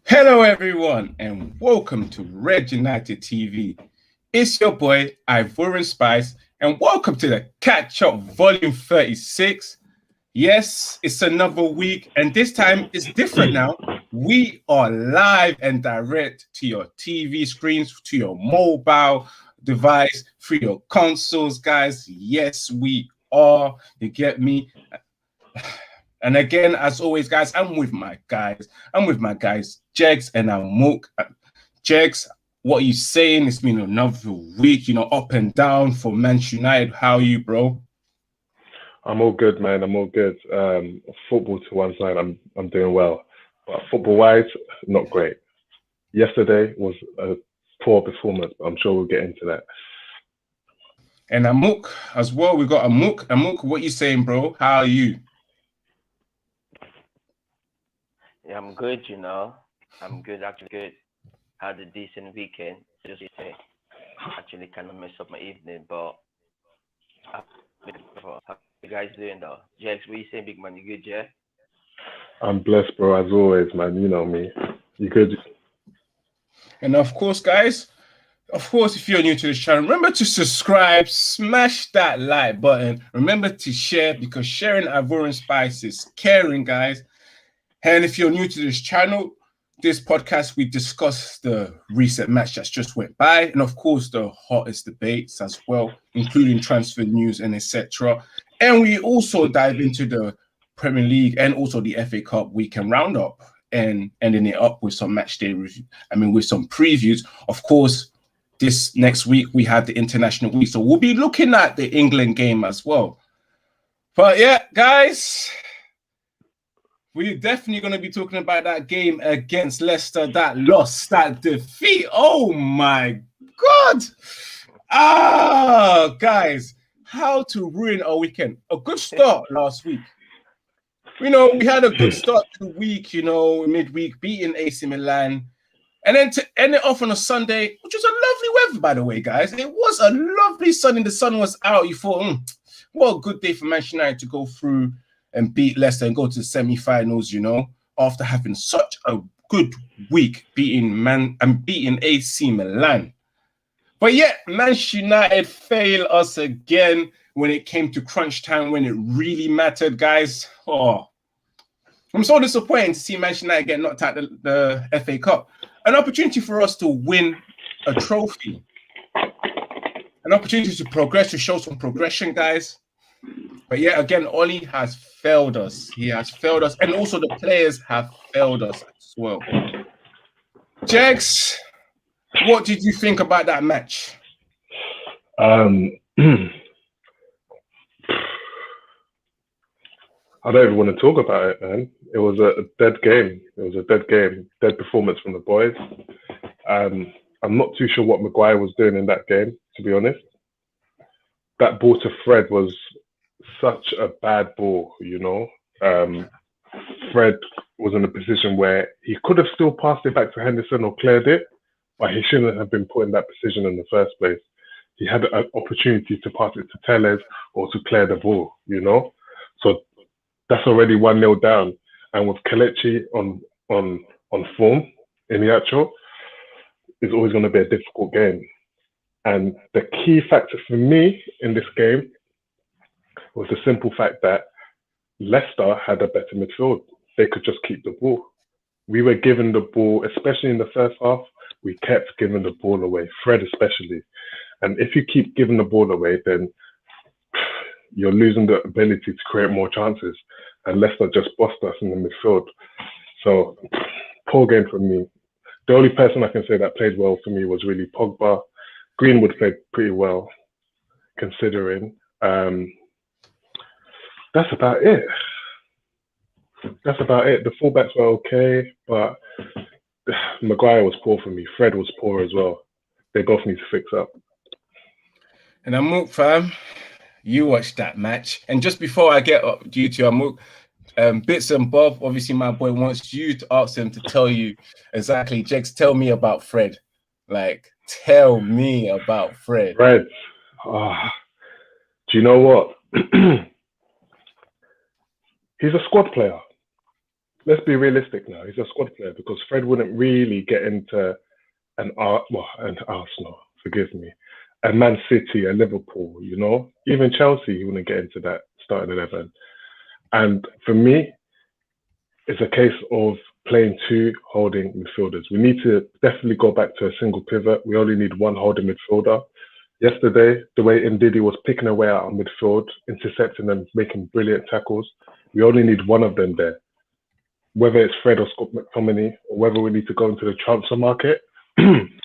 Hello, everyone, and welcome to Red United TV. It's your boy, Ivorian Spice, and welcome to the Catch Up Volume 36. Yes, it's another week, and this time it's different now. We are live and direct to your TV screens, to your mobile device, through your consoles, guys. Yes, we are. You get me? And again, as always, guys, I'm with my guys. Jegs and Amok. Jegs, what are you saying? It's been another week, up and down for Manchester United. How are you, bro? I'm all good, man. I'm all good. Football to one side, I'm doing well, but football-wise, not great. Yesterday was a poor performance, but I'm sure we'll get into that. And Amok as well. We got Amok. Amok, what you saying, bro? How are you? Yeah, I'm good, I'm good, actually good. Had a decent weekend. Just actually kind of messed up my evening, but how you guys doing though? Jax, what you saying, big man? You good, yeah? I'm blessed, bro, as always, man. You know me. You good? And of course, guys, if you're new to this channel, remember to subscribe, smash that like button. Remember to share, because sharing Ivorian Spice is caring, guys. And if you're new to this channel, this podcast, we discuss the recent match that's just went by, and of course the hottest debates as well, including transfer news and etc. And we also dive into the Premier League and also the FA Cup weekend roundup, and ending it up with some match day review. With some previews. Of course, this next week we have the international week, so we'll be looking at the England game as well. But yeah, guys, we're definitely going to be talking about that game against Leicester, that loss, that defeat. Oh my God. Guys, how to ruin our weekend. A good start last week. We had a good start to the week, midweek, beating AC Milan. And then to end it off on a Sunday, which was a lovely weather, by the way, guys. It was a lovely Sunday. The sun was out. You thought, what a good day for Manchester United to go through and beat Leicester and go to the semi-finals, after having such a good week beating AC Milan. But yet, Manchester United failed us again when it came to crunch time, when it really mattered, guys. Oh, I'm so disappointed to see Manchester United get knocked out the FA Cup. An opportunity for us to win a trophy. An opportunity to progress, to show some progression, guys. But yet again, Oli has failed us. He has failed us. And also the players have failed us as well. Jegs, what did you think about that match? I don't even want to talk about it, man. It was a dead game. Dead performance from the boys. I'm not too sure what Maguire was doing in that game, to be honest. That ball to Fred was such a bad ball, Fred was in a position where he could have still passed it back to Henderson or cleared it, but he shouldn't have been put in that position in the first place. He had an opportunity to pass it to Tellez or to clear the ball, So that's already 1-0 down. And with Kelechi on form in the actual, it's always going to be a difficult game. And the key factor for me in this game was the simple fact that Leicester had a better midfield. They could just keep the ball. We were given the ball, especially in the first half, we kept giving the ball away, Fred especially. And if you keep giving the ball away, then you're losing the ability to create more chances. And Leicester just bossed us in the midfield. So, poor game for me. The only person I can say that played well for me was really Pogba. Greenwood played pretty well, considering. That's about it. The fullbacks were okay, but Maguire was poor for me. Fred was poor as well. They both need to fix up. And Amuk, fam, you watched that match. And just before I get up due to Amuk, Bits and Bob, obviously my boy wants you to ask him to tell you exactly, Jex, tell me about Fred. Like, tell me about Fred. Fred. Oh, do you know what? He's a squad player. let's be realistic now. He's a squad player because Fred wouldn't really get into an Arsenal, forgive me, a Man City, a Liverpool, you know, even Chelsea, he wouldn't get into that starting 11. And for me, it's a case of playing two holding midfielders. We need to definitely go back to a single pivot. We only need one holding midfielder. Yesterday, the way Ndidi was picking away at our midfield, intercepting and making brilliant tackles, we only need one of them there. Whether it's Fred or Scott McTominay, or whether we need to go into the transfer market,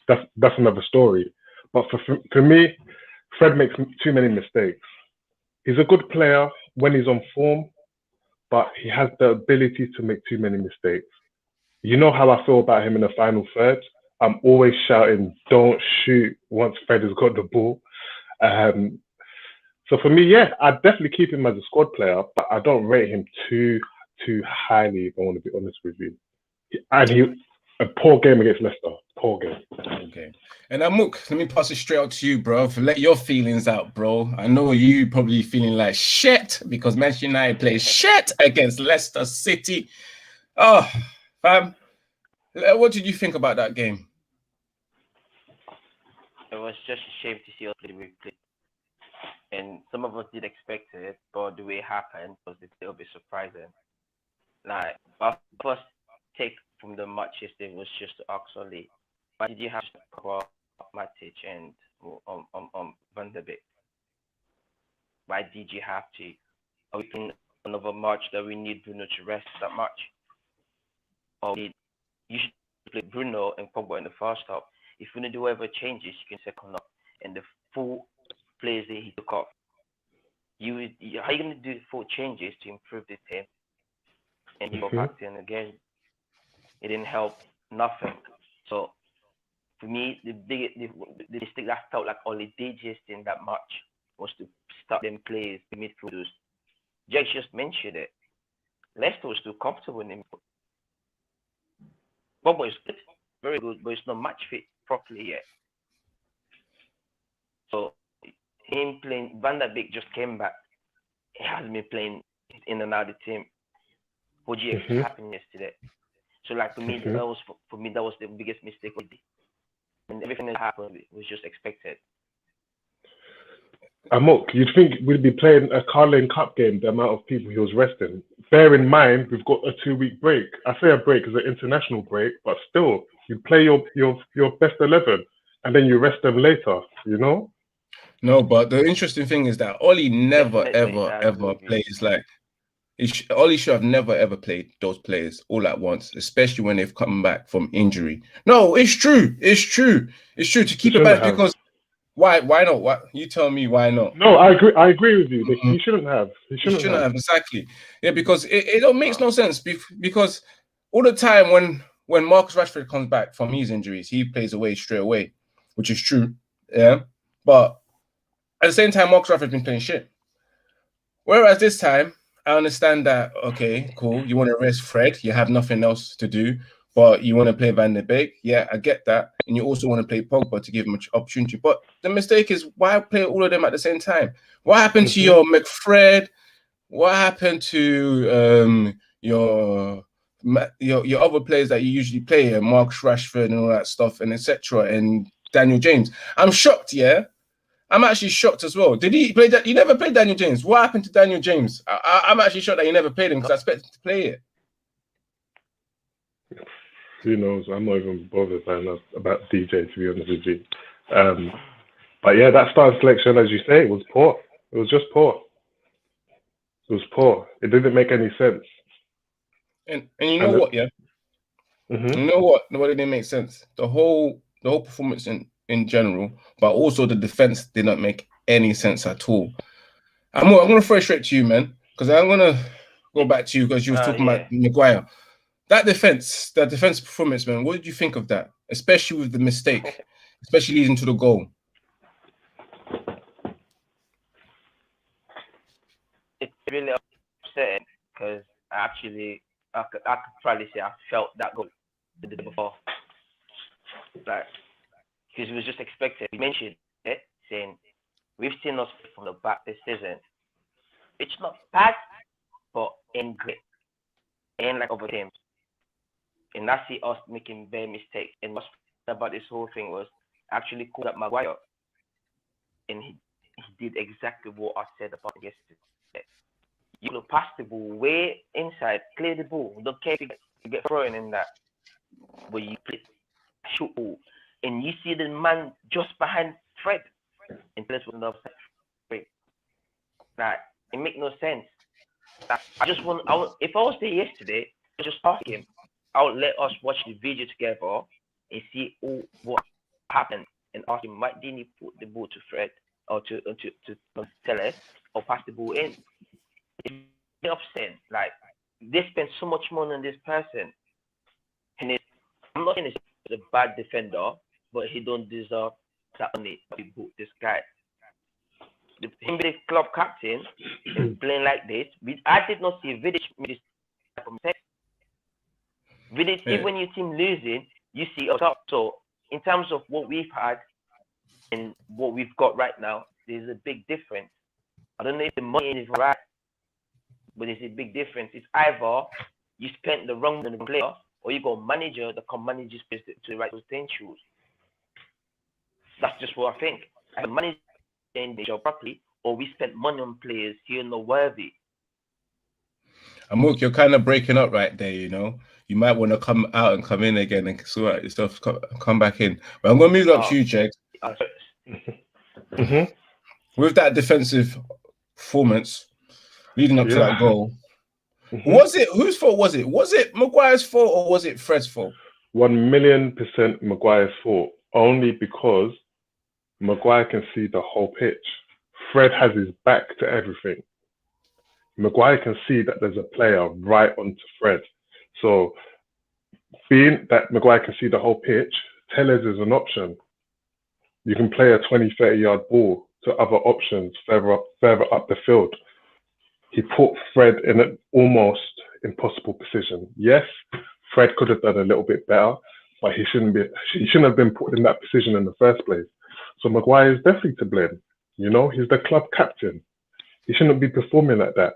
that's another story. But for me, Fred makes too many mistakes. He's a good player when he's on form, but he has the ability to make too many mistakes. You know how I feel about him in the final third? I'm always shouting, don't shoot once Fred has got the ball. So for me, yeah, I'd definitely keep him as a squad player, but I don't rate him too highly, if I want to be honest with you. And a poor game against Leicester. Poor game. Okay. And Amuk, let me pass it straight out to you, bro. Let your feelings out, bro. I know you probably feeling like shit because Manchester United plays shit against Leicester City. Oh, fam. What did you think about that game? It was just a shame to see us play the way we played. And some of us did expect it, but the way it happened was a little bit surprising. Like, our first take from the match yesterday was just to ask Oli, why did you have to cover Matic and Van der Beek? Why did you have to? Are we playing another match that we need Bruno to rest that much? Or you should play Bruno and Pogba in the first half. If you want to do whatever changes, you can second up. And the full players that he took off, how are you going to do full changes to improve the team? And you go back in again. It didn't help nothing. So for me, the mistake that felt like Oli did just in that match was to start them players, the midfielders. Jake just mentioned it. Leicester was too comfortable in him. Bobo is good, very good, but it's not match fit properly yet. So him playing, Van der Beek just came back. He hasn't been playing in another team. What do you expect happened yesterday? So like for me, that was the biggest mistake we did. And everything that happened was just expected. Amok, you'd think we'd be playing a Carling Cup game, the amount of people he was resting. Bear in mind, we've got a 2-week break. I say a break as an international break, but still, you play your best 11 and then you rest them later, you know? No, but the interesting thing is that Oli never, ever plays like... Oli should have never, ever played those players all at once, especially when they've come back from injury. No, it's true. It's true. It's true to keep it back because... Why not? What you tell me? Why not? No, I agree with you. He shouldn't have. He shouldn't have exactly. Yeah, because it don't makes no sense. Because all the time when Marcus Rashford comes back from his injuries, he plays away straight away, which is true. Yeah, but at the same time, Marcus Rashford's been playing shit. Whereas this time, I understand that. Okay, cool. You want to rest Fred. You have nothing else to do. But you want to play Van der Beek, yeah, I get that. And you also want to play Pogba to give him an opportunity. But the mistake is, why play all of them at the same time? What happened to your McFred? What happened to your other players that you usually play, Marcus Rashford and all that stuff, and etc. and Daniel James? I'm shocked, yeah. I'm actually shocked as well. Did he play that? You never played Daniel James. What happened to Daniel James? I'm actually shocked that you never played him because I expected to play it. Who knows? I'm not even bothered about DJ, to be honest with you. But yeah, that starting selection, as you say, it was poor. It was just poor. It was poor. It didn't make any sense. And you know what? Yeah. You know what? It didn't make sense. The whole performance in general, but also the defense did not make any sense at all. I'm gonna throw it straight to you, man, because I'm gonna go back to you because you were talking about Maguire. That defense performance, man, what did you think of that? Especially with the mistake, especially leading to the goal. It's really upsetting because I could probably say I felt that goal the day before. Like, because it was just expected. We mentioned it, saying we've seen us from the back this season. It's not bad, but in great. ain't like other teams. And I see us making bare mistakes. And what's about this whole thing was actually called up Maguire, and he did exactly what I said about yesterday. You could pass the ball way inside, clear the ball. Don't care if you get thrown in that, but you play shoot ball, and you see the man just behind Fred, and place was another side. Like, it make no sense. Like, if I was there yesterday, I'd just ask him. I would let us watch the video together and see what happened, and ask him why didn't he put the ball to Fred or to Tellez or pass the ball in. It's upset. Like, they spend so much money on this person, and I'm not saying he's a bad defender, but he don't deserve that money. We booked this guy. Him being the club captain is playing like this. I did not see Vidic make this type of mistake. Vidic, even when your team losing, you see us up. So in terms of what we've had and what we've got right now, there's a big difference. I don't know if the money is right, but there's a big difference. It's either you spent the wrong on the player, or you got a manager that can manage his business to the right potentials. That's just what I think. The manager did the job properly, or we spent money on players who are not worthy. Amok, you're kind of breaking up right there, you know. You might want to come out and come in again and sort out your stuff, come back in. But I'm going to move up to you, Jake. With that defensive performance leading up to that goal, was it, whose fault was it? Was it Maguire's fault or was it Fred's fault? 1,000,000% Maguire's fault, only because Maguire can see the whole pitch. Fred has his back to everything. Maguire can see that there's a player right onto Fred. So, being that Maguire can see the whole pitch, Tellez is an option. You can play a 20, 30-yard ball to other options further up the field. He put Fred in an almost impossible position. Yes, Fred could have done a little bit better, but he shouldn't have been put in that position in the first place. So Maguire is definitely to blame. You know, he's the club captain. He shouldn't be performing like that.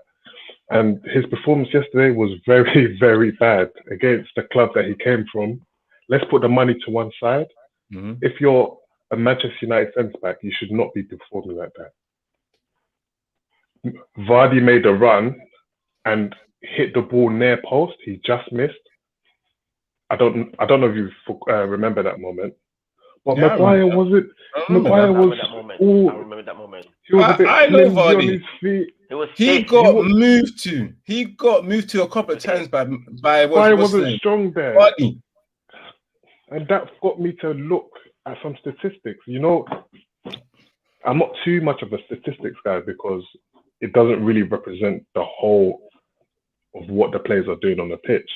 And his performance yesterday was very, very bad against the club that he came from. Let's put the money to one side. If you're a Manchester United centre-back, you should not be performing like that. Vardy made a run and hit the ball near post. He just missed. I don't know if you remember that moment. But yeah, Maguire wasn't. Maguire was. I remember that moment. He was a bit flimsy on his feet. He got moved to. He got moved to a couple of times by Maguire wasn't strong there. Vardy. And that got me to look at some statistics. You know, I'm not too much of a statistics guy because it doesn't really represent the whole of what the players are doing on the pitch.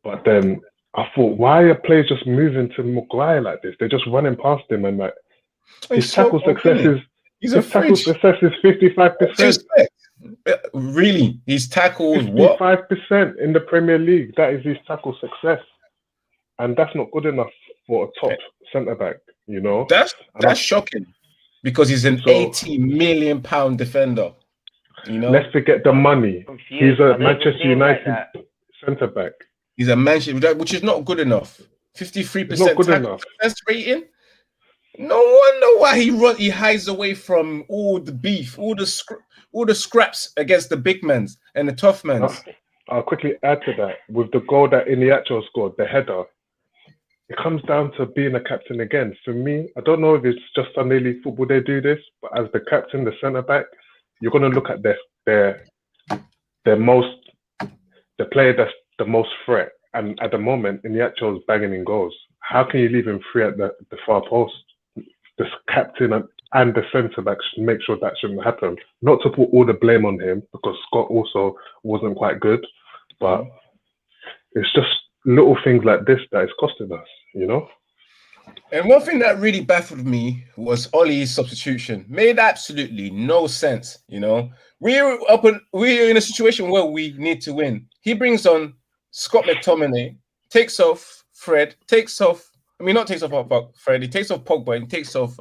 But then I thought, why are players just moving to Maguire like this? They're just running past him, and like his tackle success is 55%. Really, his tackles 55% in the Premier League. That is his tackle success, and that's not good enough for a top centre back. You know, that's shocking because he's an £80 million defender. You know, let's forget the money. He's a Manchester United centre back. He's a Manchester, which is not good enough. 53% tackle success rating. No wonder why he hides away from all the beef, all the scraps against the big men and the tough men. I'll quickly add to that with the goal that Iniacho scored, the header. It comes down to being a captain again. For me, I don't know if it's just Sunday League football they do this, but as the captain, the centre back, you're going to look at the player that's the most threat. And at the moment, Iniacho is banging in goals. How can you leave him free at the far post? The captain and the centre back should make sure that shouldn't happen. Not to put all the blame on him, because Scott also wasn't quite good. But it's just little things like this that is costing us, you know? And one thing that really baffled me was Ollie's substitution. Made absolutely no sense, you know? We're in a situation where we need to win. He brings on Scott McTominay, takes off Fred, he takes off Pogba, he takes off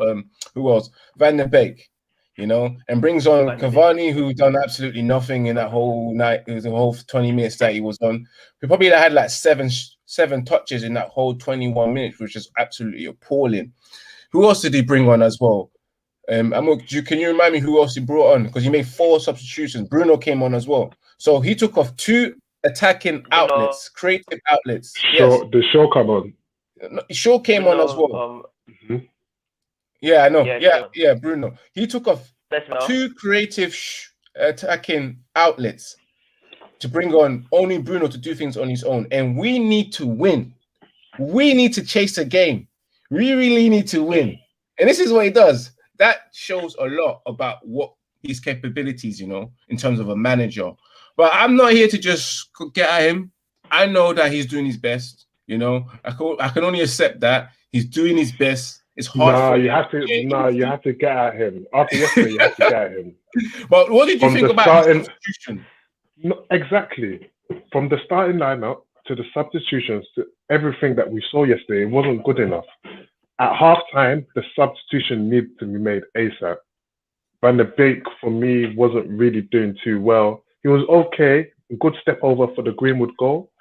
who else? Van der Beek. you know, and brings on Cavani, who done absolutely nothing in that whole night. It was the whole 20 minutes that he was on. We probably had like seven touches in that whole 21 minutes, which is absolutely appalling. Who else did he bring on as well? Can you remind me who else he brought on? Because he made 4 substitutions. Bruno came on as well. So he took off 2 attacking outlets, creative outlets. Sure, the show come on. Shaw came on as well. Yeah, I know. Yeah, Bruno. He took off 2 creative attacking outlets to bring on only Bruno to do things on his own. And we need to win. We need to chase a game. We really need to win. And this is what he does. That shows a lot about what his capabilities, you know, in terms of a manager. But I'm not here to just get at him. I know that he's doing his best. You know, I can only accept that he's doing his best. It's hard. You have to get at him. After yesterday, you have to get at him. But what did you think about his substitution? No, exactly. From the starting lineup to the substitutions to everything that we saw yesterday, it wasn't good enough. At halftime, the substitution needed to be made ASAP. Van der Beek, for me, wasn't really doing too well. He was okay, a good step over for the Greenwood goal,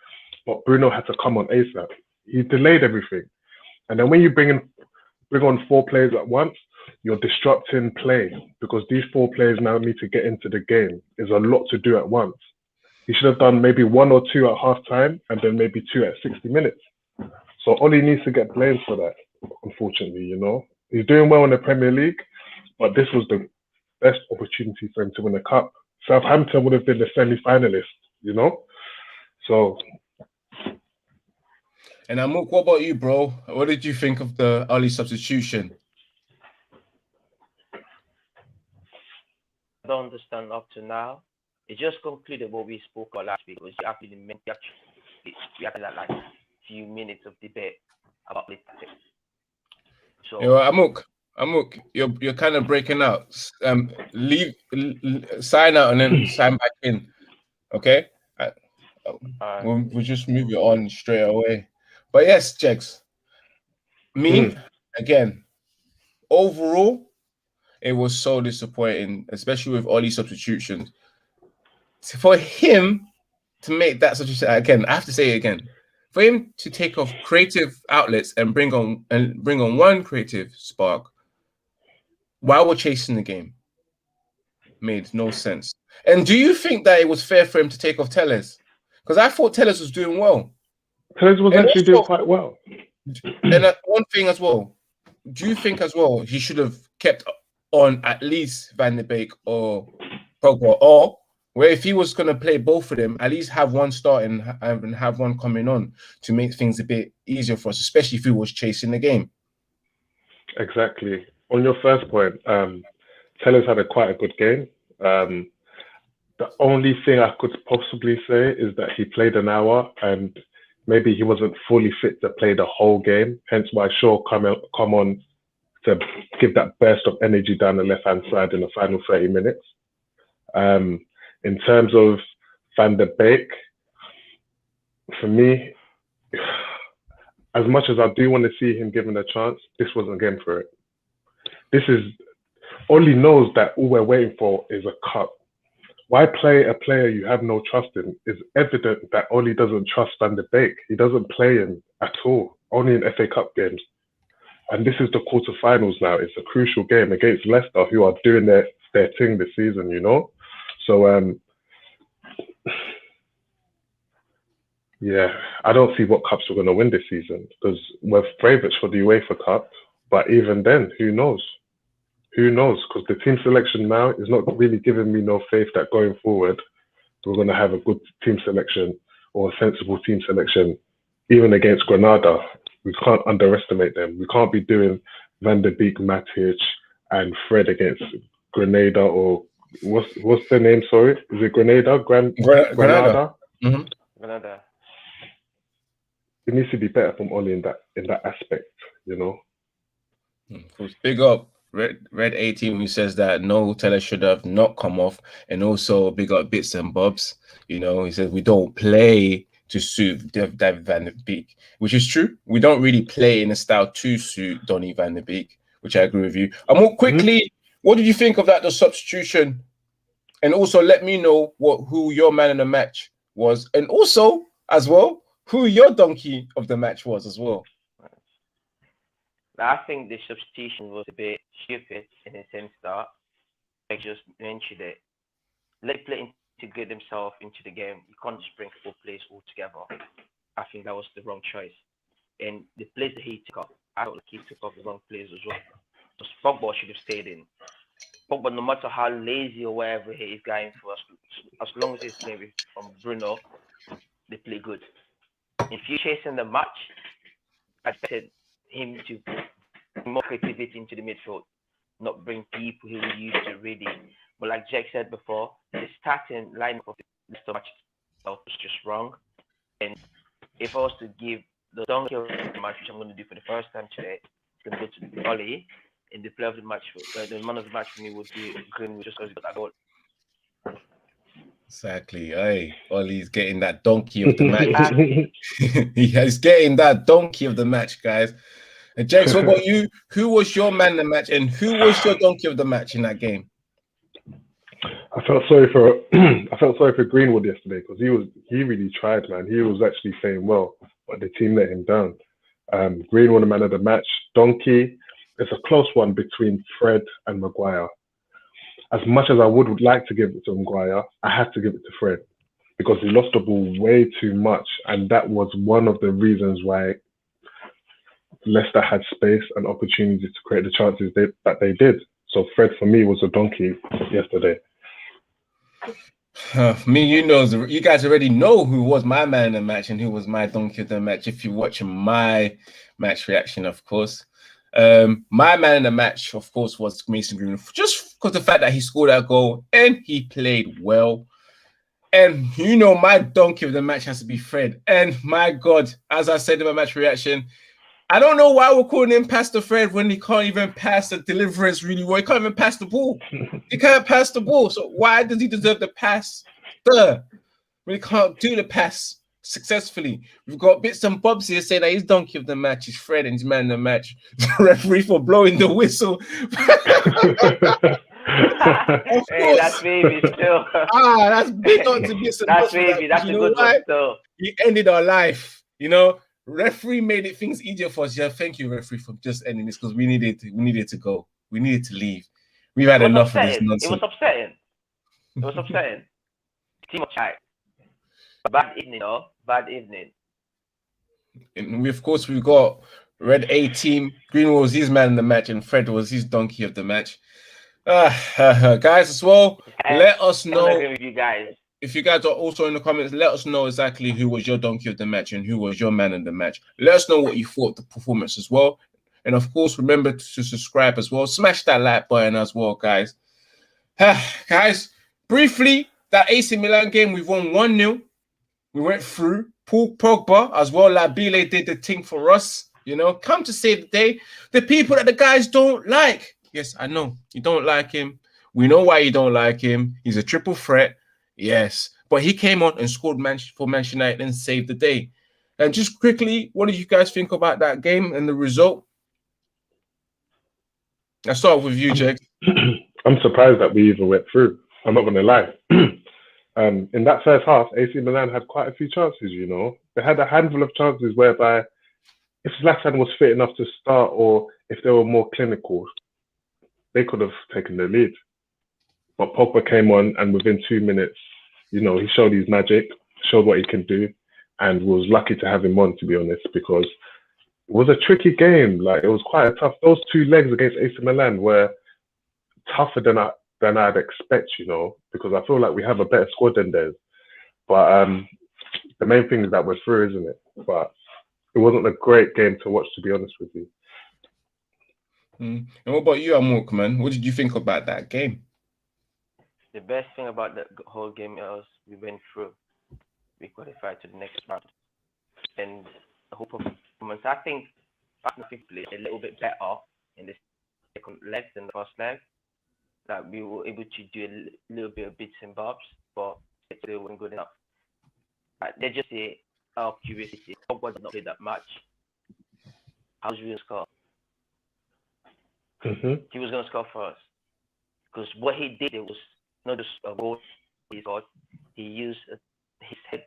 but Bruno had to come on ASAP. He delayed everything. And then when you bring on 4 players at once, you're disrupting play because these 4 players now need to get into the game. There's a lot to do at once. He should have done maybe 1 or 2 at halftime and then maybe 2 at 60 minutes. So Ollie needs to get blamed for that, unfortunately, you know. He's doing well in the Premier League, but this was the best opportunity for him to win a cup. Southampton would have been the semi-finalist, you know. So. And Amok, what about you, bro? What did you think of the early substitution? I don't understand up to now. It just concluded what we spoke about last week. Was actually meant we had like a few minutes of debate about it. So, you know, Amok, you're kind of breaking out. Sign out and then sign back in. Okay, we'll just move it on straight away. But yes, Jex. Again, overall, it was so disappointing, especially with all these substitutions. For him to make that substitution again, I have to say it again. For him to take off creative outlets and bring on 1 creative spark while we're chasing the game made no sense. And do you think that it was fair for him to take off Telles? Because I thought Telles was doing well. Telles was actually doing quite well. And one thing as well, do you think as well he should have kept on at least Van der Beek or Pogba, or where if he was going to play both of them, at least have one starting and have one coming on to make things a bit easier for us, especially if he was chasing the game? Exactly. On your first point, Telles had quite a good game. The only thing I could possibly say is that he played an hour and maybe he wasn't fully fit to play the whole game. Hence why Shaw come on to give that burst of energy down the left-hand side in the final 30 minutes. In terms of Van der Beek, for me, as much as I do want to see him given a chance, this wasn't a game for it. This is, Oli knows that all we're waiting for is a cup. Why play a player you have no trust in? It's evident that Oli doesn't trust Van der Beek. He doesn't play him at all, only in FA Cup games. And this is the quarterfinals now. It's a crucial game against Leicester, who are doing their thing this season, you know? So, yeah, I don't see what cups we're going to win this season because we're favourites for the UEFA Cup. But even then, who knows? Who knows? Because the team selection now is not really giving me no faith that going forward, we're going to have a good team selection or a sensible team selection, even against Granada. We can't underestimate them. We can't be doing Van der Beek, Matic, and Fred against Grenada or what's their name? Sorry, is it Grenada? Granada. Mm-hmm. Granada. It needs to be better from Oli in that aspect, you know. Big up Red 18 who says that no Telles should have not come off, and also big up Bits and Bobs. You know, he says we don't play to suit David Van der Beek, which is true. We don't really play in a style to suit Donny Van der Beek, which I agree with you. And more quickly, What did you think of that, the substitution? And also let me know who your man in the match was. And also, as well, who your donkey of the match was as well. I think the substitution was a bit stupid in the sense that I just mentioned it. Let play integrate themselves into the game. You can't just bring 4 players all together. I think that was the wrong choice. And the players that he took up, I don't like he took up the wrong players as well. Because Pogba should have stayed in. Pogba, no matter how lazy or whatever he is going for, as long as he's playing from Bruno, they play good. If you're chasing the match, I expected him to bring more creativity into the midfield, not bring people who we used to really. But like Jack said before, the starting lineup of the Leicester match was just wrong. And if I was to give the donkey of the match, which I'm going to do for the first time today, it's going to go to Ollie. And the player of the match, the man of the match for me would be Greenwood, just because he got that goal. Exactly. Hey, Ollie's getting that donkey of the match. He's getting that donkey of the match, guys. And Jakes, what about you? Who was your man in the match, and who was your donkey of the match in that game? I felt sorry for Greenwood yesterday because he really tried, man. He was actually playing well, but the team let him down. Greenwood, the man of the match. Donkey, it's a close one between Fred and Maguire. As much as I would like to give it to Maguire, I have to give it to Fred because he lost the ball way too much, and that was one of the reasons why Leicester had space and opportunities to create the chances that they did. So Fred, for me, was a donkey yesterday. You guys already know who was my man in the match and who was my donkey of the match if you're watching my match reaction, of course. My man in the match, of course, was Mason Greenwood, just because the fact that he scored that goal and he played well. And my donkey of the match has to be Fred. And my God, as I said in my match reaction, I don't know why we're calling him Pastor Fred when he can't even pass the deliverance really well. He can't even pass the ball. He can't pass the ball. So why does he deserve the pass? When he can't do the pass successfully. We've got bits and bobs here saying that his donkey of the match is Fred and his man in the match. The referee for blowing the whistle. Hey, that's baby still. That's big on to bits and that's bobs. baby. That's a good one still. He ended our life. Referee made it things easier for us. Yeah, thank you, referee, for just ending this because we needed to go. We needed to leave. We've had enough of this nonsense. It was upsetting. Team of chat. Bad evening, though. Bad evening. And we've got Red A team. Greenwood was his man in the match, and Fred was his donkey of the match. Guys, as well, let us know. I agree with you guys. If you guys are also in the comments, let us know exactly who was your donkey of the match and who was your man in the match. Let us know what you thought of the performance as well. And of course, remember to subscribe as well. Smash that like button as well, guys. Guys, briefly, that AC Milan game, we've won 1-0. We went through. Paul Pogba as well. Labile did the thing for us. Come to save the day. The people that the guys don't like. Yes, I know. You don't like him. We know why you don't like him. He's a triple threat. Yes, but he came on and scored for Manchester United and saved the day. And just quickly, what did you guys think about that game and the result? I'll start with you, Jake. I'm surprised that we even went through. I'm not going to lie. In that first half, AC Milan had quite a few chances, They had a handful of chances whereby if Zlatan was fit enough to start or if they were more clinical, they could have taken the lead. But Pogba came on and within 2 minutes, he showed his magic, showed what he can do, and was lucky to have him on, to be honest, because it was a tricky game. Like, it was quite tough. Those 2 legs against AC Milan were tougher than I'd expect, because I feel like we have a better squad than theirs. But the main thing is that we're through, isn't it? But it wasn't a great game to watch, to be honest with you. And what about you, Amok, man? What did you think about that game? The best thing about the whole game was we went through. We qualified to the next round. And the whole performance, I think Arsenal played a little bit better in the second leg than the first leg. That we were able to do a little bit of bits and bobs, but it still wasn't good enough. They just say, out of curiosity, Pogba did not play that much. How's he going to score? He was going to score for us. Because what he did, it was not just a goal he got. He used his head,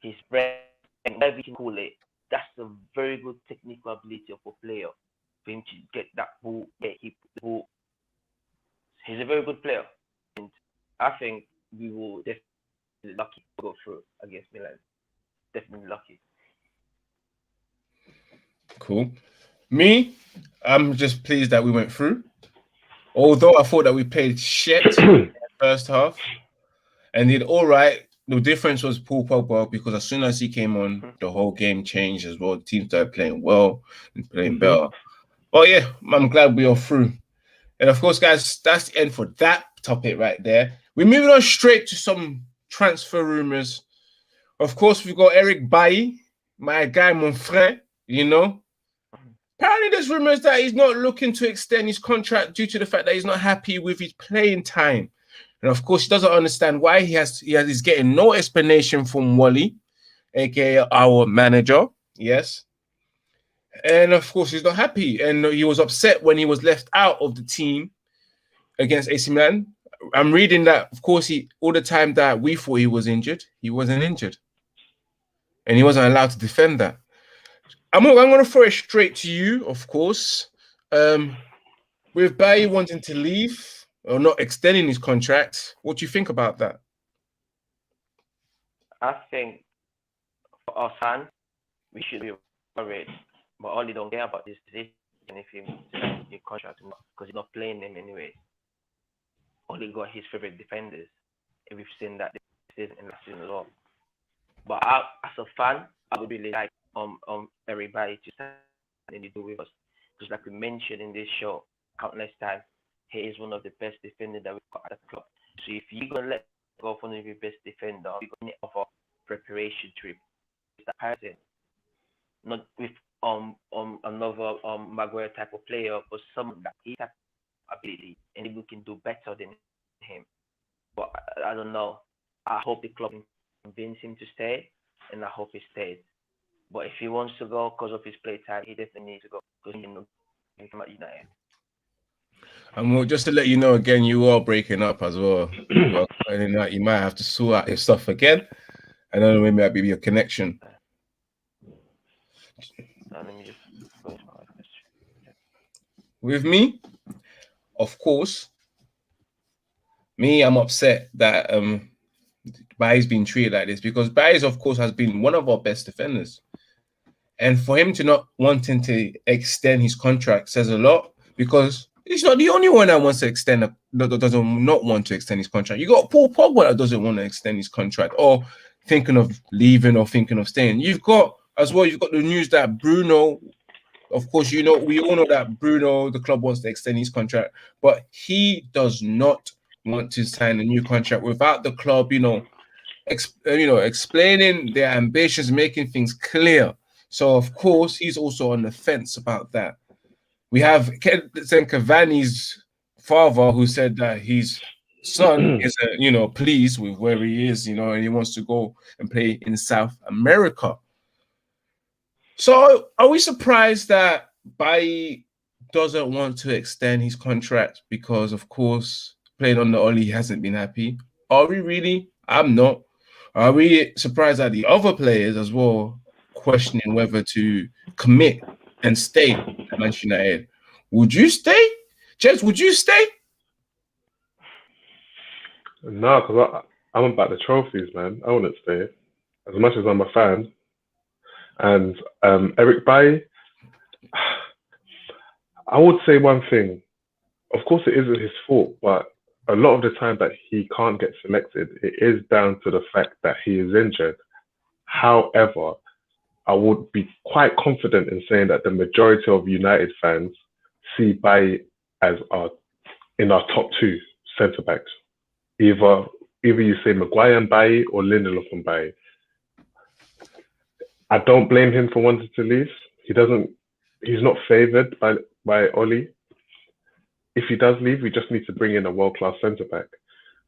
his brain, whatever you can call it. That's a very good technical ability of a player for him to get that ball. Yeah, he's a very good player, and I think we will definitely lucky to go through against Milan. Definitely lucky. Cool. Me, I'm just pleased that we went through. Although I thought that we played shit in the first half and did all right. The difference was Paul Pogba, because as soon as he came on, the whole game changed as well. The team started playing well and playing better. But yeah, I'm glad we are through. And of course, guys, that's the end for that topic right there. We're moving on straight to some transfer rumors. Of course, we've got Eric Bailly, my guy, mon frère, you know. Apparently, there's rumors that he's not looking to extend his contract due to the fact that he's not happy with his playing time. And of course, he doesn't understand why he's getting no explanation from Wally, aka our manager. Yes. And of course, he's not happy. And he was upset when he was left out of the team against AC Milan. I'm reading that, of course, all the time that we thought he was injured, he wasn't injured. And he wasn't allowed to defend that. I'm going to throw it straight to you, of course. With Bailly wanting to leave or not extending his contract, what do you think about that? I think for us fans, we should be worried. But all they don't care about this decision if he signs a contract or not, because he's not playing them anyway. Only got his favorite defenders. And we've seen that this season and last season as well. But as a fan, I would really like everybody to stand and do with us. Because like we mentioned in this show countless times, he is one of the best defenders that we've got at the club. So if you're gonna let go of one of your best defenders, you're gonna offer preparation trip. That person, not with another Maguire type of player, but someone that he has ability and we can do better than him. But I don't know. I hope the club can convince him to stay, and I hope he stays. But if he wants to go because of his play time, he definitely needs to go because he knows he's at United. And just to let you know again, you are breaking up as well. You might have to sort out your stuff again. I don't know, maybe that be your connection. Let me just go to my question. With me, of course, I'm upset that Bailly's been treated like this, because Bailly, of course, has been one of our best defenders. And for him to not wanting to extend his contract says a lot, because he's not the only one that wants to extend, that doesn't not want to extend his contract. You got Paul Pogba that doesn't want to extend his contract, or thinking of leaving or thinking of staying. You've got the news that Bruno, of course, we all know that Bruno, the club, wants to extend his contract, but he does not want to sign a new contract without the club, explaining their ambitions, making things clear. So, of course, he's also on the fence about that. We have Cavani's father, who said that his son is, pleased with where he is, and he wants to go and play in South America. So, are we surprised that Bailly doesn't want to extend his contract because, of course, playing on the Oli, he hasn't been happy? Are we really? I'm not. Are we surprised that the other players as well questioning whether to commit and stay at Manchester United? Would you stay? Jez, would you stay? No, because I'm about the trophies, man. I wouldn't stay. As much as I'm a fan. And Eric Bailly, I would say one thing. Of course, it isn't his fault, but a lot of the time that he can't get selected, it is down to the fact that he is injured. However, I would be quite confident in saying that the majority of United fans see Bailly as in our top two centre backs. Either you say Maguire and Bailly or Lindelof and Bailly. I don't blame him for wanting to leave. He's not favoured by Oli. If he does leave, we just need to bring in a world-class centre back.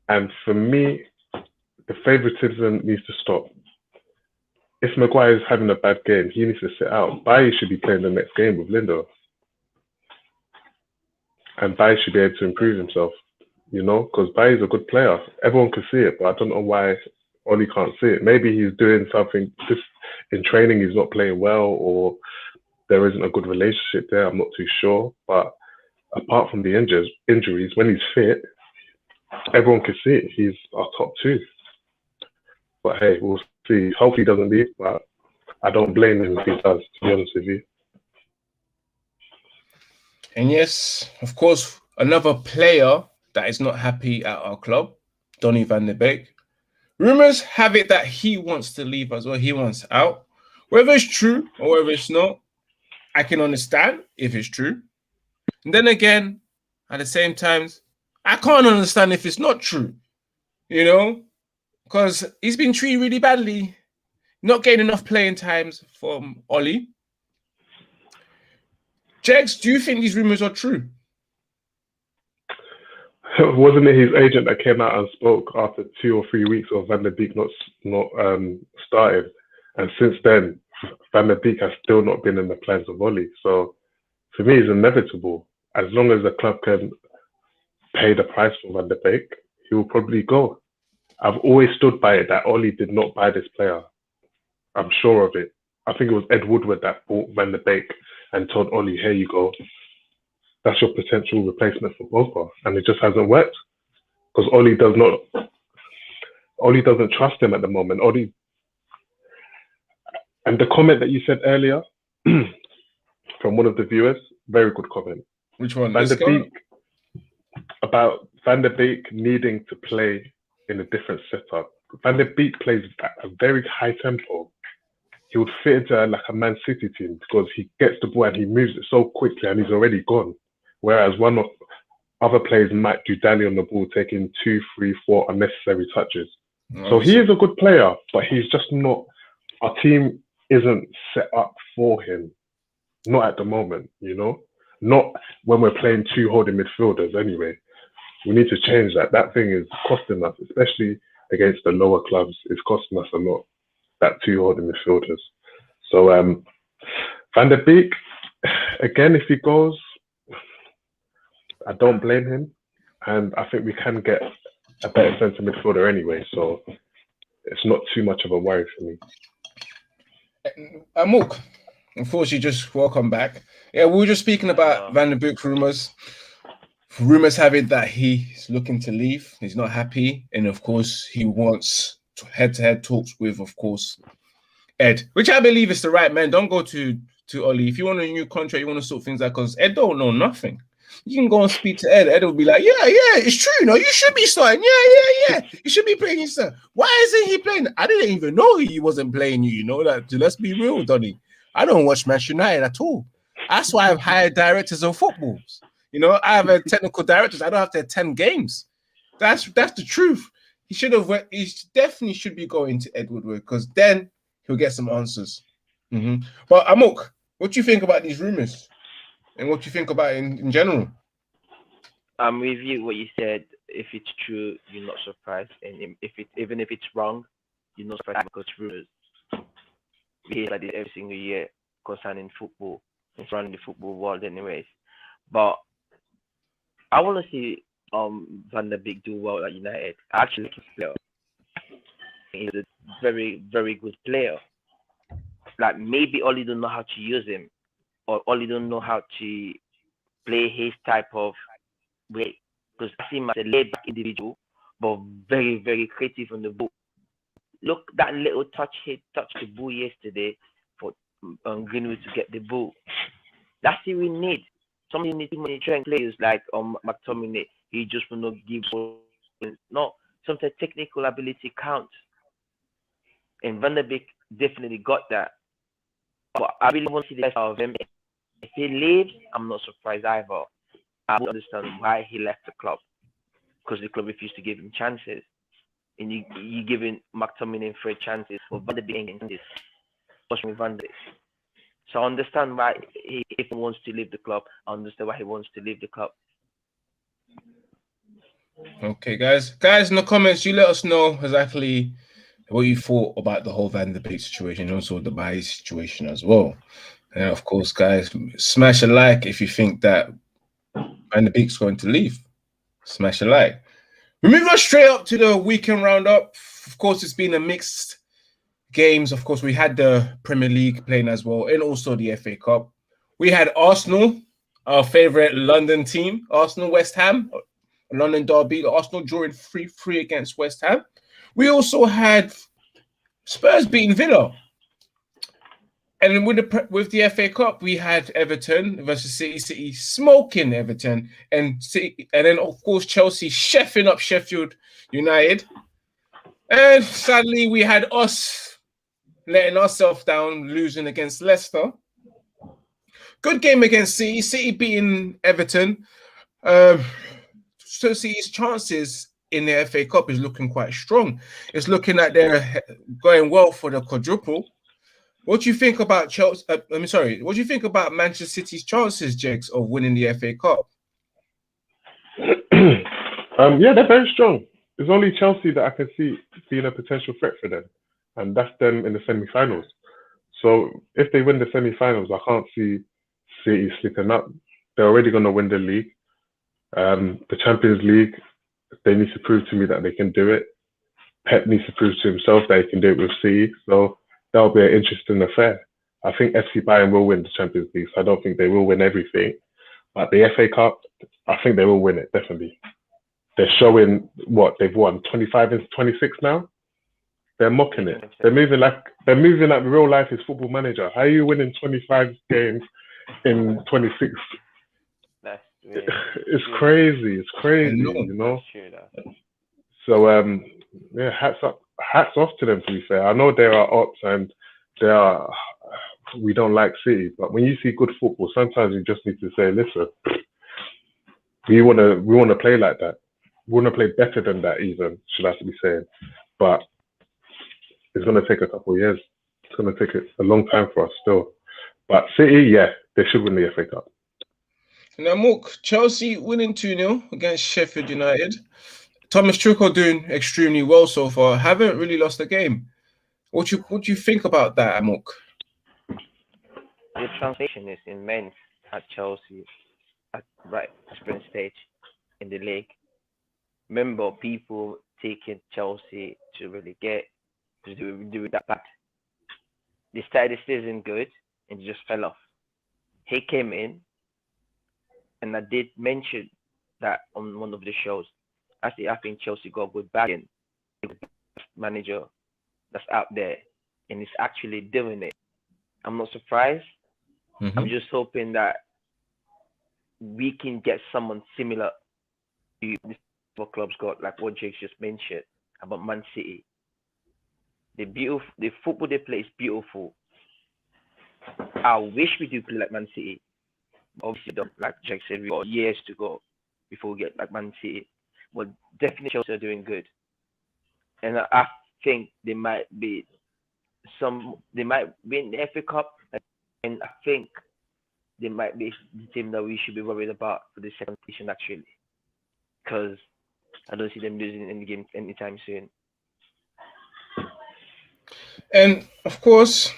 And for me, the favouritism needs to stop. If Maguire is having a bad game, he needs to sit out. Bailly should be playing the next game with Lindelof. And Bailly should be able to improve himself. you know, because Bailly's a good player. Everyone can see it, but I don't know why Ollie can't see it. Maybe he's doing something just in training, he's not playing well, or there isn't a good relationship there. I'm not too sure. But apart from the injuries, when he's fit, everyone can see it. He's our top two. But hey, we'll see. Hopefully he doesn't leave, but I don't blame him if he does, to be honest with you. And yes, of course, another player that is not happy at our club, Donny van der Beek. Rumors have it that he wants to leave as well. He wants out. Whether it's true or whether it's not, I can understand if it's true. And then again, at the same time, I can't understand if it's not true, you know, because he's been treated really badly, not getting enough playing times from Ollie. Jegs, do you think these rumors are true? Wasn't it his agent that came out and spoke after 2 or 3 weeks of Van der Beek not starting? And since then, Van der Beek has still not been in the plans of Ollie. So for me, it's inevitable. As long as the club can pay the price for Van der Beek, he will probably go. I've always stood by it that Ollie did not buy this player. I'm sure of it. I think it was Ed Woodward that bought Van der Beek and told Ollie, here you go. That's your potential replacement for Pogba. And it just hasn't worked. Because Ollie doesn't trust him at the moment. And the comment that you said earlier from one of the viewers, very good comment. Which one? Van der Beek, about Van der Beek needing to play in a different setup. Van der Beek plays at a very high tempo. He would fit into like a Man City team because he gets the ball and he moves it so quickly and he's already gone. Whereas one of other players might do dally on the ball, taking 2, 3, 4 unnecessary touches. So he is a good player, but he's just not. Our team isn't set up for him. Not at the moment, you know. Not when we're playing 2 holding midfielders. Anyway, we need to change that. That thing is costing us, especially against the lower clubs. It's costing us a lot. That 2 holding midfielders. So Van der Beek, again, if he goes, I don't blame him, and I think we can get a better centre midfielder anyway. So it's not too much of a worry for me. Amok, unfortunately, just welcome back. Yeah, we were just speaking about Van der Beek rumors. Rumors have it that he's looking to leave. He's not happy, and of course, he wants head-to-head talks with, of course, Ed, which I believe is the right man. Don't go to Ollie. If you want a new contract, you want to sort things out, because Ed don't know nothing. You can go and speak to Ed. Ed will be like, yeah, it's true. No, you should be starting. Yeah. You should be playing yourself. Why isn't he playing? I didn't even know he wasn't playing you. You know that. Let's be real, Donny. I don't watch Manchester United at all. That's why I've hired directors of footballs. You know, I have a technical directors. I don't have to attend games. That's the truth. He should have. He definitely should be going to Ed Woodward, because then he'll get some answers. But Amok, what do you think about these rumors? And what do you think about it in general? I'm with you. What you said. If it's true, you're not surprised, and even if it's wrong, you're not surprised, because rumors. We hear like this every single year concerning football. It's running the football world, anyways. But I want to see Van der Beek do well at United. I actually like his player. He's a very, very good player. Like, maybe Ollie don't know how to use him, or Ollie don't know how to play his type of way. Because I see him as a laid-back individual, but very, very creative on the ball. Look, that little touch, he touched the ball yesterday for Greenwood to get the ball. That's what we need. Somebody needs to train players like McTominay. He just will not give balls. No, sometimes technical ability counts. And Van der Beek definitely got that. But I really want to see the best out of him. If he leaves, I'm not surprised either. I don't understand why he left the club, because the club refused to give him chances. And you giving McTominay 3 chances for Van der Beek and this. Van der Beek. So I understand why if he wants to leave the club, I understand why he wants to leave the club. Okay, guys in the comments, you let us know exactly what you thought about the whole Van der Beek situation, and also the Bailly situation as well. And of course, guys, smash a like if you think that Van der Beek's going to leave. Smash a like. We move on straight up to the weekend roundup. Of course, it's been a mixed games. Of course, we had the Premier League playing as well, and also the FA Cup. We had Arsenal, our favorite London team, Arsenal West Ham, London derby. Arsenal drawing 3-3 against West Ham. We also had Spurs beating Villa. And with the FA Cup, we had Everton versus City smoking Everton, and then of course Chelsea chefing up Sheffield United. And sadly, we had us letting ourselves down, losing against Leicester. Good game against City beating Everton. So City's chances in the FA Cup is looking quite strong. It's looking like they're going well for the quadruple. What do you think about Chelsea? What do you think about Manchester City's chances, Jegs, of winning the FA Cup? Yeah, they're very strong. It's only Chelsea that I can see being a potential threat for them, and that's them in the semi-finals. So if they win the semi-finals, I can't see City slipping up. They're already going to win the league. The Champions League, they need to prove to me that they can do it. Pep needs to prove to himself that he can do it with City. So that'll be an interesting affair. I think FC Bayern will win the Champions League. So I don't think they will win everything. But the FA Cup, I think they will win it, definitely. They're showing what they've won 25 into 26 now. They're mocking it. They're moving like real life is Football Manager. How are you winning 25 games in 26? It's crazy. It's crazy, you know. So yeah, hats off to them. To be fair, I know there are odds and we don't like City, but when you see good football, sometimes you just need to say, listen, we want to play like that. We want to play better than that, even, should I be saying. But it's going to take a couple of years. It's going to take a long time for us still. But City, yeah, they should win the FA Cup. Now, Mook, Chelsea winning 2-0 against Sheffield United. Thomas Tuchel doing extremely well so far. Haven't really lost a game. What do you think about that, Mook? The translation is immense at Chelsea at right sprint stage in the league. Remember, people taking Chelsea to really get to do that bad. They started the season good and just fell off. He came in, and I did mention that on one of the shows. I think Chelsea got a good bargain. Manager that's out there, and he's actually doing it. I'm not surprised. Mm-hmm. I'm just hoping that we can get someone similar to this clubs got, like what Jake just mentioned about Man City. The football they play is beautiful. I wish we do play like Man City. Obviously, like Jake said, we got years to go before we get like Man City. But definitely Chelsea are doing good. And I think they might win the FA Cup, and I think they might be the team that we should be worried about for the second position, actually, because I don't see them losing any game anytime soon. And of course,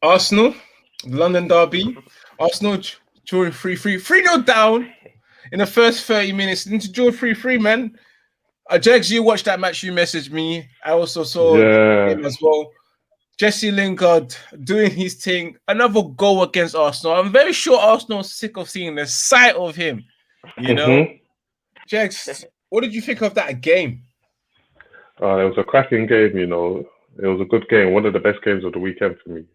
Arsenal, London derby. Arsenal drawing 3-0 down in the first 30 minutes. Into draw 3-3, man. Jegs, you watched that match. You messaged me. I also saw him as well. Jesse Lingard doing his thing. Another goal against Arsenal. I'm very sure Arsenal is sick of seeing the sight of him. You know, Jegs, what did you think of that game? It was a cracking game. You know, it was a good game. One of the best games of the weekend for me.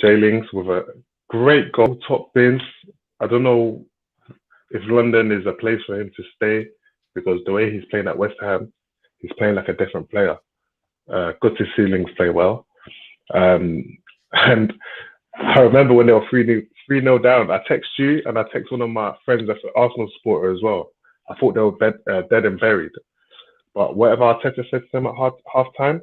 Jay Lings with a great goal, top bins. I don't know if London is a place for him to stay, because the way he's playing at West Ham, he's playing like a different player. Good to see Lings play well. And I remember when they were 3-0 down, I text you and I text one of my friends that's an Arsenal supporter as well. I thought they were dead and buried. But whatever Arteta said to them at half time,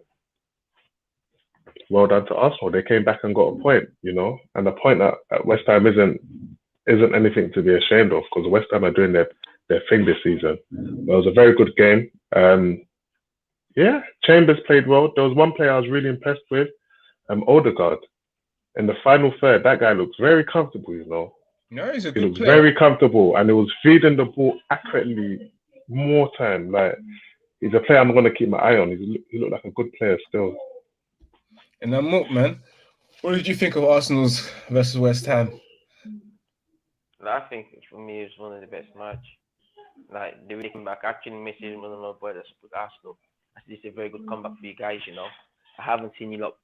well done to Arsenal. They came back and got a point, you know. And the point at West Ham isn't anything to be ashamed of, because West Ham are doing their thing this season. But it was a very good game. Yeah, Chambers played well. There was one player I was really impressed with, Odegaard. In the final third, that guy looks very comfortable, you know. No, he's a he good looks player. Very comfortable, and he was feeding the ball accurately more time. Like, he's a player I'm going to keep my eye on. He looked like a good player still. And then, Mook, man, what did you think of Arsenal's versus West Ham? I think for me it's one of the best match. Like they really came back. Actually, Messi is one of my brothers with Arsenal. I think it's a very good comeback for you guys. You know, I haven't seen you lot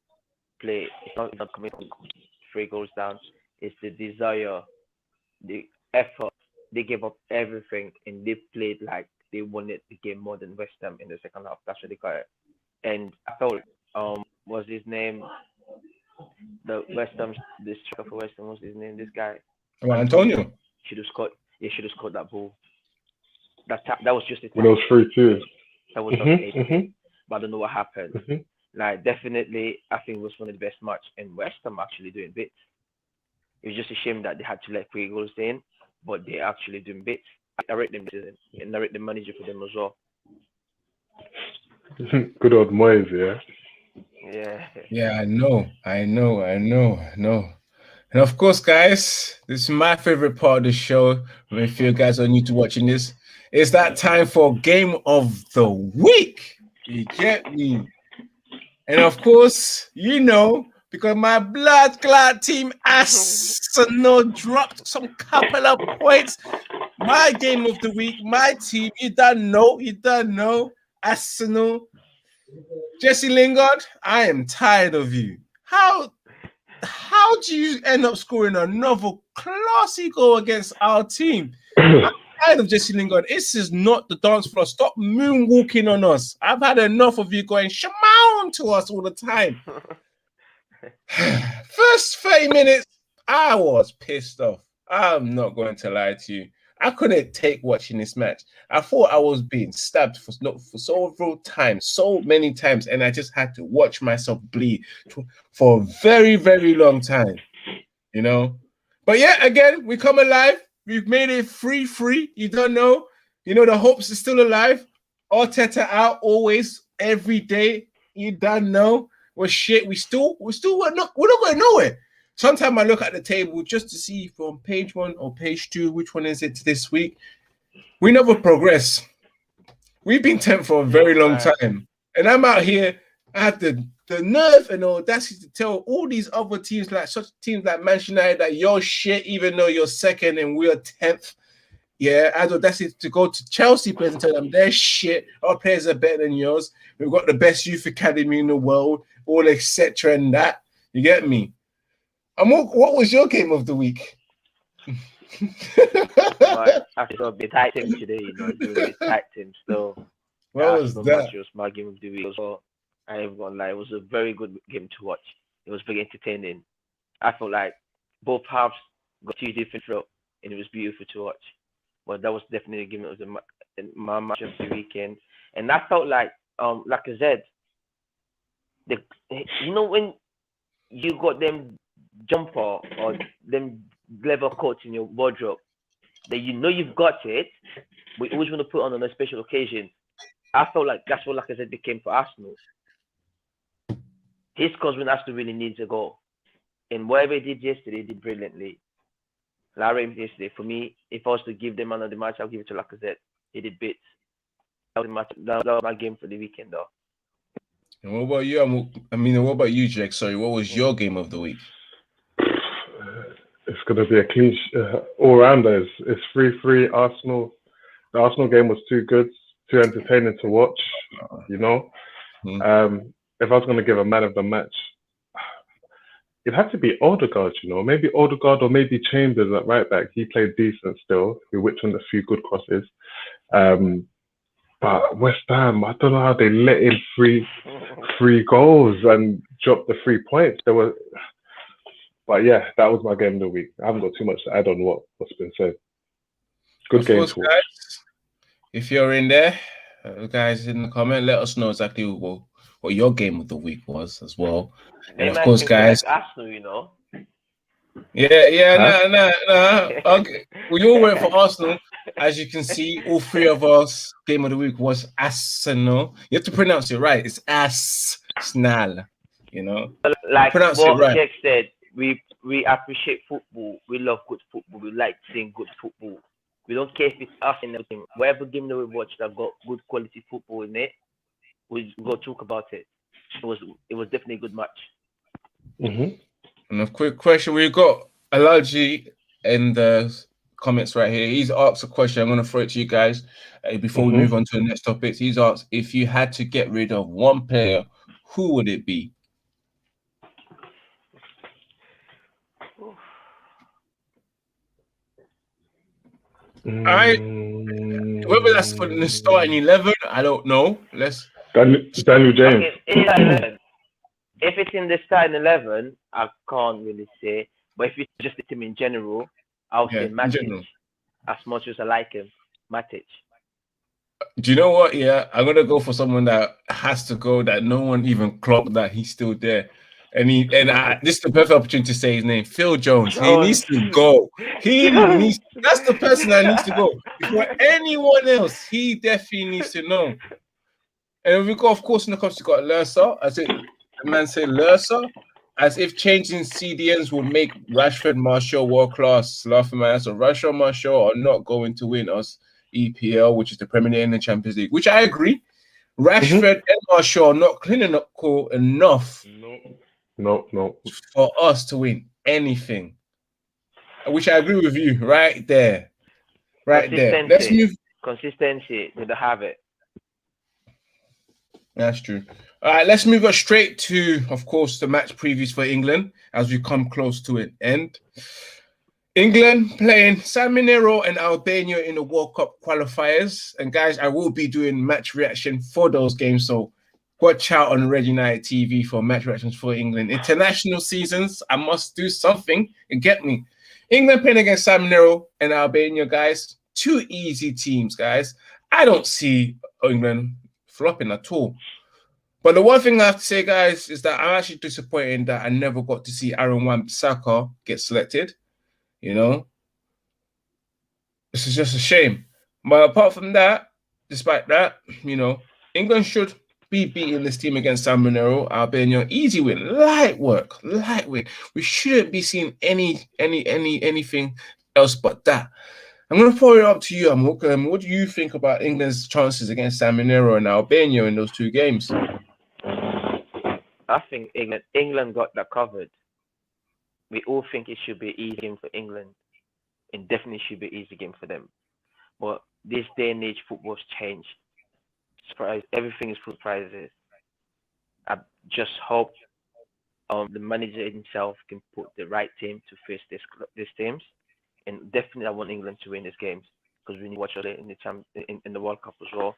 play. It's not coming from 3 goals down. It's the desire, the effort. They gave up everything and they played like they wanted the game more than West Ham in the second half. That's what they got it. And I felt what's his name? The West Ham, the striker for West Ham, what's his name? This guy. Well, Antonio should have scored. He should have scored that ball. That was just a When it was 3-2. That was not but I don't know what happened. Like definitely, I think it was one of the best match, and West Ham actually doing bits. It was just a shame that they had to let 3 goals in, but they're actually doing bits. I rate them and I rate the manager for them as well. Good old Moyes, yeah. Yeah, I know. And of course, guys, this is my favorite part of the show. If you guys are new to watching this, it's that time for Game of the Week. You get me? And of course, you know, because my blood clot team Arsenal dropped some couple of points. My Game of the Week, my team, you don't know, Arsenal. Jesse Lingard, I am tired of you. How do you end up scoring another classy goal against our team? I'm tired of Jesse Lingard. This is not the dance floor. Stop moonwalking on us. I've had enough of you going shaman to us all the time. First 30 minutes, I was pissed off. I'm not going to lie to you. I couldn't take watching this match. I thought I was being stabbed for several times, so many times, and I just had to watch myself bleed for a very, very long time, you know. But yeah, again, we come alive. We've made it free. You don't know. You know, the hopes is still alive. Arteta out always, every day. You don't know. Well, shit, we're not going nowhere. Sometimes I look at the table just to see from page 1 or page 2, which one is it this week. We never progress. We've been 10th for a very long time. And I'm out here, I have the nerve and the audacity to tell all these other teams, like such teams like Manchester United, that you're shit, even though you're second and we're 10th. Yeah, I have the audacity to go to Chelsea players and tell them they're shit. Our players are better than yours. We've got the best youth academy in the world, all etc. and that. You get me? And what was your game of the week? I saw the tight team today, you know, doing the tight team. So what was that? Was my game of the week. So I ain't gonna lie, it was a very good game to watch. It was very entertaining. I felt like both halves got 2 different throws, and it was beautiful to watch. But that was definitely a game of my match of the weekend. And I felt like I said, you know, when you got them jumper or them leather coats in your wardrobe that you know you've got it, but you always want to put on a special occasion. I felt like that's what, like I said, became for Arsenal. His cause when Arsenal really needs a goal. And whatever he did yesterday, he did brilliantly. Larry yesterday, for me, if I was to give them another match, I'll give it to Lacazette. He did bits. That was my game for the weekend, though. And what about you? What about you, Jake? Sorry, what was your game of the week? It's going to be a clean all-rounder. It's 3-3 Arsenal. The Arsenal game was too good, too entertaining to watch, you know. If I was going to give a man of the match, it had to be Odegaard, you know. Maybe Odegaard or maybe Chambers at right back. He played decent still. He whipped on a few good crosses. But West Ham, I don't know how they let in three goals and dropped the 3 points. But yeah, that was my game of the week. I haven't got too much to add on what's been said. Good game, guys. If you're in there, guys, in the comment, let us know exactly what your game of the week was as well. And of course, guys, Arsenal, you know. Nah. Okay, we all went for Arsenal. As you can see, all 3 of us game of the week was Arsenal. You have to pronounce it right. It's Arsenal. You know, like pronounce what it right. Jack said. We appreciate football. We love good football. We like seeing good football. We don't care if it's us in everything. Whatever game that we watch that got good quality football in it, we go talk about it. It was definitely a good match. And a quick question: we got Alaji in the comments right here. He's asked a question. I'm going to throw it to you guys before we move on to the next topic. He's asked, if you had to get rid of one player, who would it be? Whether that's for the starting 11, I don't know. Daniel James. Okay, if it's in the starting 11, I can't really say. But if you just hit him in general, I'll say Matic. As much as I like him, Matic. Do you know what? Yeah, I'm gonna go for someone that has to go, that no one even clocked that he's still there. And this is the perfect opportunity to say his name, Phil Jones. He needs to go. That's the person that needs to go. Before anyone else, he definitely needs to know. And we got, of course, in the course, you got Leicester. The man said Leicester, as if changing CDNs would make Rashford, Martial world class. Laughing my ass. So Rashford, Martial are not going to win us EPL, which is the Premier League and the Champions League, which I agree. Rashford and Martial are not clinical enough. No. For us to win anything, which I agree with you right there. Let's move. Consistency, they don't have it. That's true. All right, let's move us straight to, of course, the match previews for England as we come close to an end. England playing San Minero and Albania in the World Cup qualifiers. And guys, I will be doing match reaction for those games, so watch out on Red United TV for match reactions for England. International seasons, I must do something. You get me? England playing against San Minero and Albania, guys. Two easy teams, guys. I don't see England flopping at all. But the one thing I have to say, guys, is that I'm actually disappointed that I never got to see Aaron Wan-Bissaka get selected. You know, this is just a shame. But apart from that, despite that, you know, England should be beating this team against San Minero, Albania. Easy win, light work, light win. We shouldn't be seeing anything else but that. I'm going to throw it up to you, Amok. What do you think about England's chances against San Minero and Albania in those two games? I think England got that covered. We all think it should be an easy game for England. It definitely should be an easy game for them. But this day and age, football's changed. Everything is surprises. I just hope the manager himself can put the right team to face these teams. And definitely, I want England to win these games because we need to watch it in the World Cup as well.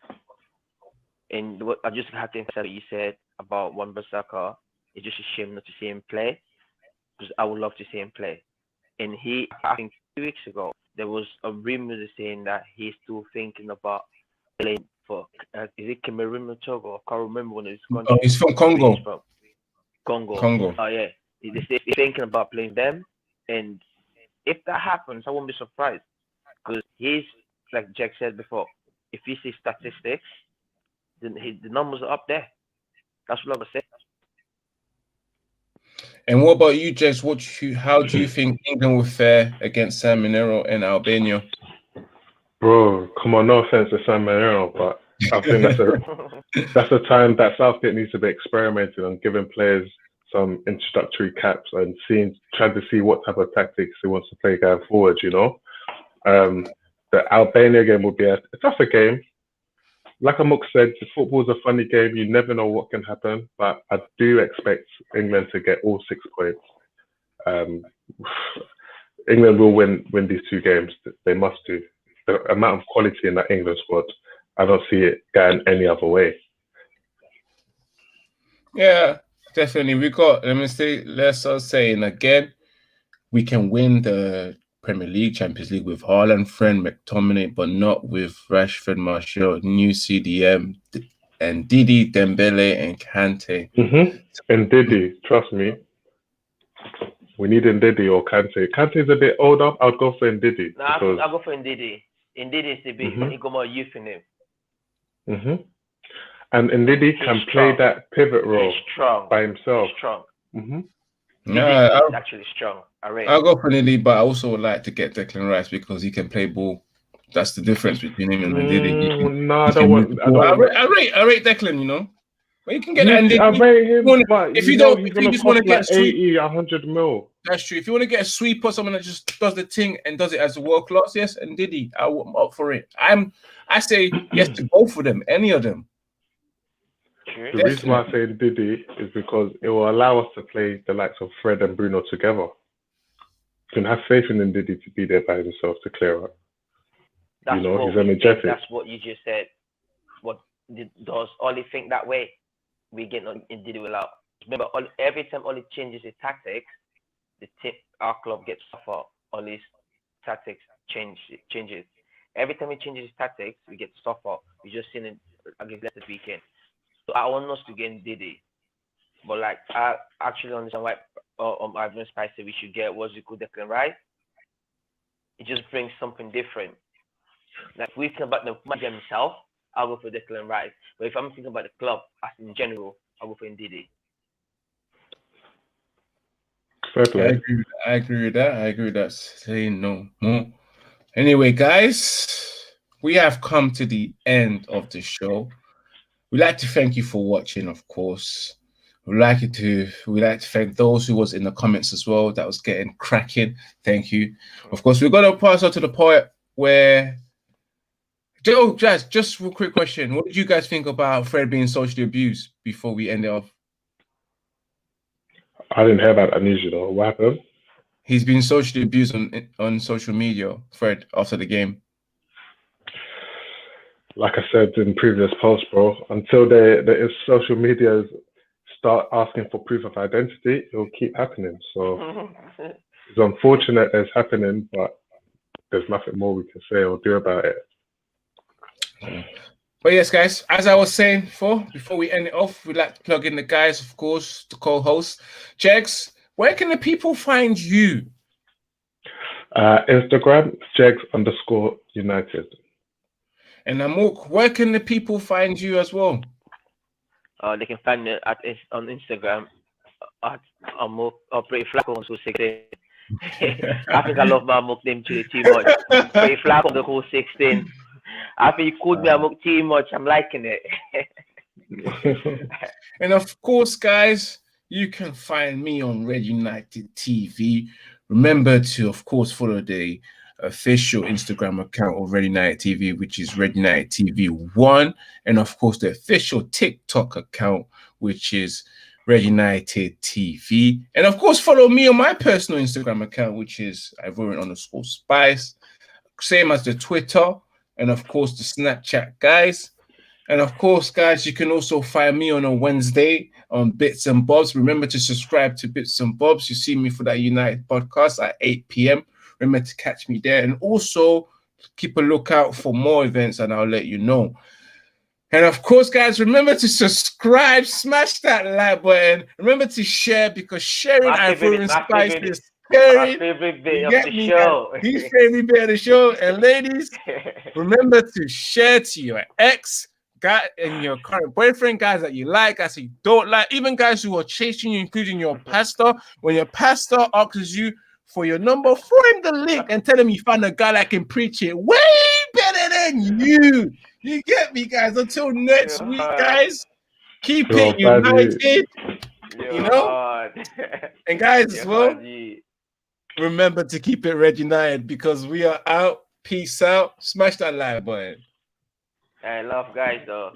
And what I just have to emphasize what you said about Wan-Bissaka. It's just a shame not to see him play because I would love to see him play. And I think 2 weeks ago, there was a rumor saying that he's still thinking about playing for, is it Cameroon or Togo? I can't remember when it's country. Oh, he's from Congo. Congo. Oh, yeah. He's thinking about playing them. And if that happens, I won't be surprised. Because he's, like Jack said before, if you see statistics, then the numbers are up there. That's what I would say. And what about you, Jess? How do you think England will fare against San Minero and Albania? Bro, come on, no offense to San Minero, but I think that's a time that Southgate needs to be experimenting on giving players some introductory caps and trying to see what type of tactics he wants to play going forward, you know. The Albania game will be a tougher game. Like Amok said, football's a funny game. You never know what can happen, but I do expect England to get all 6 points. England will win these 2 games. They must do. The amount of quality in that England squad, I don't see it going any other way. Yeah, definitely. Let's saying again, we can win the Premier League, Champions League with Haaland, Fred, McTominay, but not with Rashford, Martial, new CDM, and Didi, Dembele, and Kante. And Didi, trust me, we need Ndidi or Kante. Kante's a bit older. I'd go for Ndidi. No, I'll go for Ndidi. Ndidi is the big one. He got more youth in him. And Ndidi can play that pivot role by himself. He's strong. Yeah, actually strong. I'll go for Ndidi, but I also would like to get Declan Rice because he can play ball That's the difference between him and Diddy. No, I don't want. I don't want. I rate Declan, you know. But you can get Yes, and I rate him, but if you you know don't, he's if you gonna just want cost to get a like sweep, 80, 100 mil. that's true. If you want to get a sweep or someone that just does the thing and does it as a world class, yes, and Diddy, I'm up for it. I say yes to both of them, any of them. Sure. The reason why I say Diddy is because it will allow us to play the likes of Fred and Bruno together. You can have faith in Diddy to be there by himself to clear up. That's you know, what he's energetic. That's what you just said. What does Oli think that way? We get on in Diddy will out. Remember, every time Oli changes his tactics, our club gets suffer. Oli's tactics changes. Every time he changes his tactics, we get suffer. We just seen it against Leicester weekend. So I want us to get Diddy, but like I actually understand why Ivan Spice said we should get what's it called Declan Rice. It just brings something different. Like if we think about the manager himself, I'll go for Declan Rice. But if I'm thinking about the club as in general, I'll go for Ndidi. I agree with that. Say no more. Anyway, guys, we have come to the end of the show. We'd like to thank you for watching, of course. We'd like to thank those who was in the comments as well. That was getting cracking. Thank you. Of course, we're gonna pass on to the part where Joe, Jazz, just a quick question. What did you guys think about Fred being socially abused before we end it off? I didn't hear about that news, you know. What happened? He's been socially abused on social media, Fred, after the game. Like I said in previous posts, bro, until there is social media start asking for proof of identity, it will keep happening. So it's unfortunate that it's happening, but there's nothing more we can say or do about it. But yes, guys, as I was saying before we end it off, we'd like to plug in the guys, of course, the co-host. Jegs, where can the people find you? Instagram, Jegs_United. And Amok, where can the people find you as well? They can find me on Instagram at Amok or Pretty Flacco on 16. I think I love my Amok name too much. Pretty Flacco on the whole 16. I think you called me Amok too much. I'm liking it. And of course, guys, you can find me on Red United TV. Remember to, of course, follow the official Instagram account of Red United TV, which is Red United TV 1, and of course the official TikTok account, which is Red United TV, and of course follow me on my personal Instagram account, which is Ivorian_Spice, same as the Twitter, and of course the Snapchat, guys. And of course, guys, you can also find me on a Wednesday on Bits and Bobs. Remember to subscribe to Bits and Bobs. You see me for that United podcast at 8 p.m. Remember to catch me there. And also keep a lookout for more events and I'll let you know. And of course, guys, remember to subscribe, smash that like button. Remember to share because sharing Ivorian Spice is caring. My favorite bit of the show. His favorite bit of the show. And ladies, remember to share to your ex, guy, and your current boyfriend, guys that you like, guys that you don't like, even guys who are chasing you, including your pastor. When your pastor asks you for your number, throw him the link and tell him you found a guy that can preach it way better than you. You get me, guys? Until next week, guys, keep it united. You know? And guys, as well, remember to keep it Red United because we are out. Peace out. Smash that like button. I love guys, though.